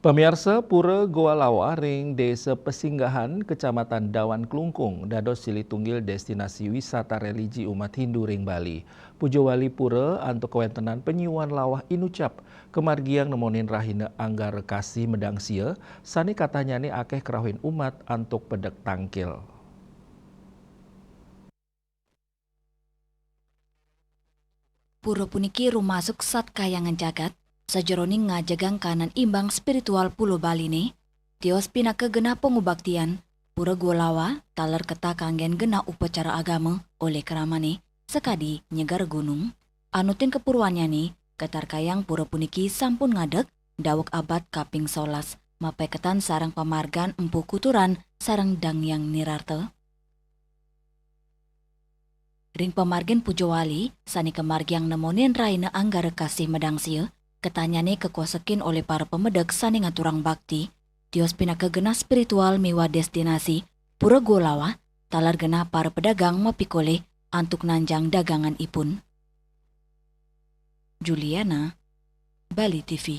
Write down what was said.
Pemirsa Pura Goa Lawaring, Desa Pesinggahan, Kecamatan Dawan Klungkung, dados Silitunggil destinasi wisata religi umat Hindu ring Bali. Pujo Wali Pura antuk kewentenan penyuan lawah inucap, kemargiang nemonin rahina anggar kasih medang sia, sani katanya nih akeh kerahuin umat antuk pedek tangkil. Pura puniki rumasuk sat kayangan jagat, sajeroning ngajagang kanan imbang spiritual Pulau Bali ne. Tios pinaka genah pengubaktian, Pura Golawa taler keta kanggen genah upacara agama oleh keramane, sekadi nyegar gunung. Anutin kepurwannya nih, ketar kayang pura puniki sampun ngadek, dawek abad kaping 11, mapai ketan sarang pamargan empu kuturan sarang dangyang nirarte. Ring pamargen Pujowali, sani kemargiang nemonin raina anggara kasih medang sia, ketanyane kekuasakin oleh para pemedek sani ngaturang bakti, tios pinaka genah spiritual miwa destinasi, Pura Golawa, talar genah para pedagang mapikole antuk nanjang dagangan ipun. Juliana, Bali TV.